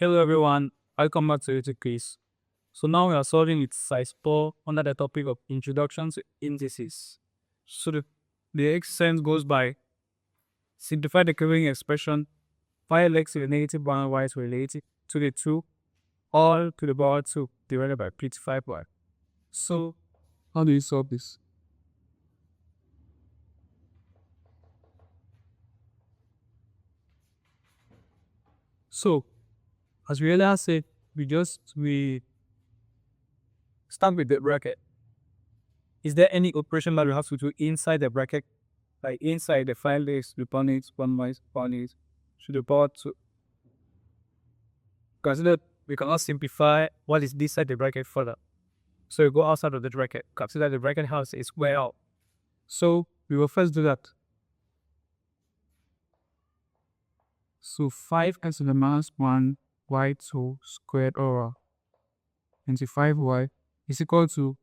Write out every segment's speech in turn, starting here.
Hello everyone, welcome back to Educlynk. So now we are solving exercise 4 under the topic of Introduction to Indices. So the exercise goes by simplify the following expression 5x to the negative 1 y to the 2 all to the power 2 divided by 5y. So how do you solve this? So as we earlier said, we start with the bracket. Is there any operation that we have to do inside the bracket? Like inside the 5x to the power 8, 1y to the power 2. Consider we cannot simplify what is inside the bracket further. So we go outside of the bracket. Consider the bracket has a square out. So we will first do that. So 5x to the minus 1 y2 squared over 25y is equal to,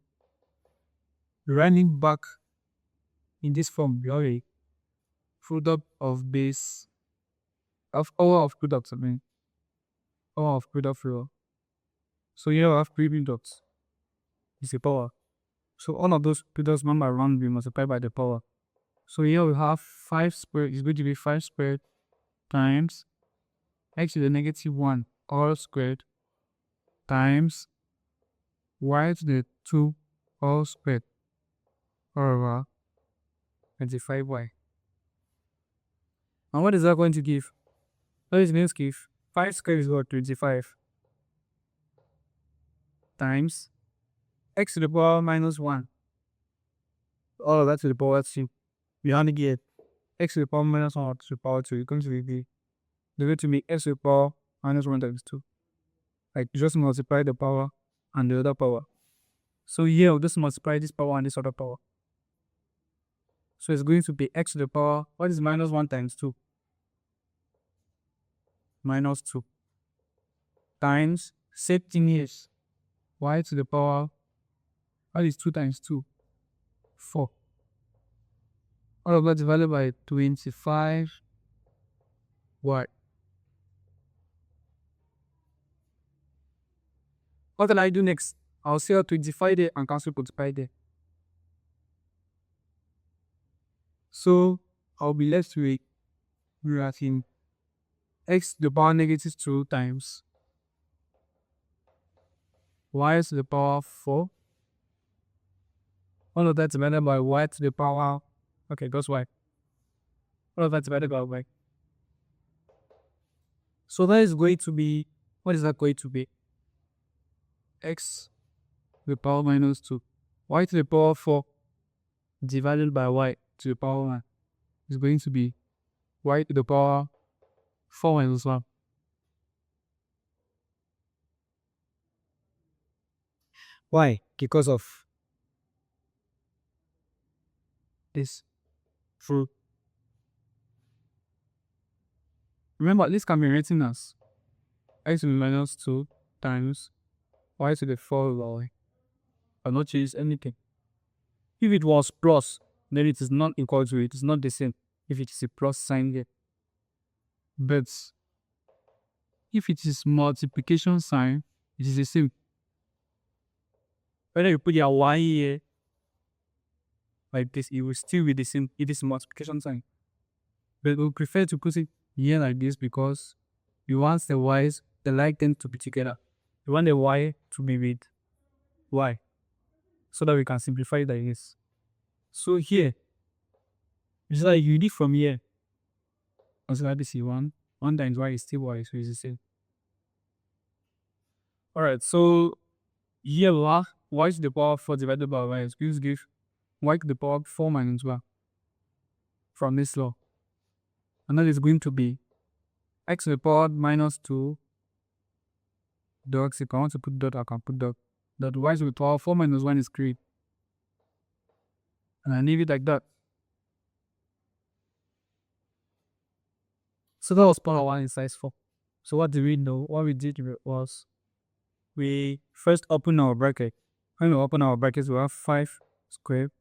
running back in this form, we have a product of base of power of products, power of product row. So here we have 3 products. It's a power. So all of those products one by one we multiply by the power. So here we have 5 squared is going to be 5 squared times x to the negative 1 all squared times y to the 2 all squared over 25y. And what is that going to give? What is going to give? 5 squared is what? 25 times x to the power minus 1. All of that to the power 2. We only get x to the power minus 1 to the power 2. It's going to be they're going to make x to the power minus 1 times 2. Like just multiply the power and the other power. So here we'll just multiply this power and this other power. So it's going to be x to the power, what is minus 1 times 2? Minus 2 times, same thing here, y to the power, what is 2 times 2? 4. All of that divided by 25y. What can I do next? I'll say 25 there and cancel multiply there. So I'll be left with rewriting x to the power negative 2 times y to the power 4. All of that divided by y to the power, okay, goes y. All of that divided by y. So that is going to be, what is that going to be? X to the power minus 2. Y to the power 4 divided by y to the power 1 is going to be y to the power 4 minus 1. Why? Because of this fruit. Remember, this can be written as x to the minus 2 times y to the 4 y. I'll not change anything. If it was plus, then it is not equal to it. It's not the same if it is a plus sign here. But if it is multiplication sign, it is the same. Whether you put your y here like this, it will still be the same. It is multiplication sign. But we prefer to put it here like this because we want the y's, the like them to be together. We want the y to be with y so that we can simplify it like this. So here, it's like you need from here. Also like this 1 times y is still y, so it's the same. Alright, so here we have y to the power 4 divided by y is going to give y to the power 4 minus 1 from this law. And that is going to be x to the power minus 2 dot, if I want to put dot, I can put dot. That y to the power 4 minus 1 is 3. And I leave it like that. So that was part 1 in size 4. So what did we know? What we did was we first open our bracket. When we open our brackets, we have 5 squared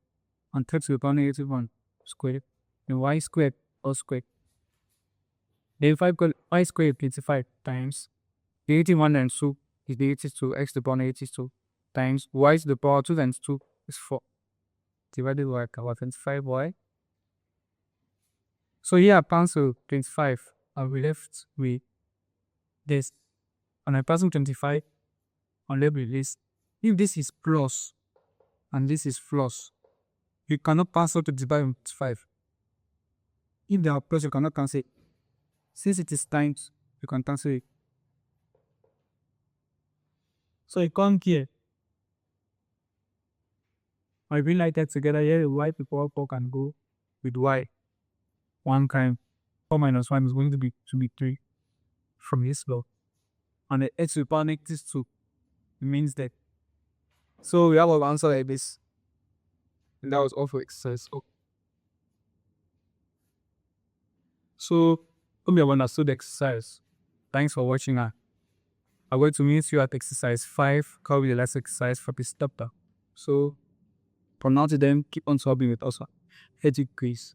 and 3 to the power negative 1 squared. Then y squared all squared. Then 5 y squared 25 times The 81 times 2 is the 82, x to the power 82 times y to the power 2 times 2 is 4. Divided by 25y. So here I cancel 25. I'll be left with this. And I pass 25 on label this. If this is plus and this is plus, you cannot cancel to divide by 5. If they are plus, you cannot cancel it. Since it is times, you can cancel it. So you come here. I bring like that together. Here, the y power 4 can go with y. 1 time 4 minus 1 is going to be 3 from this law. And the x to the power negative 2 means that. So we have our answer like this. And that was all for exercise. So hope you have understood the exercise. Thanks for watching. I'm going to meet you at exercise 5, cover the last exercise for this chapter. So for now to them, keep on solving with us. Educlynk.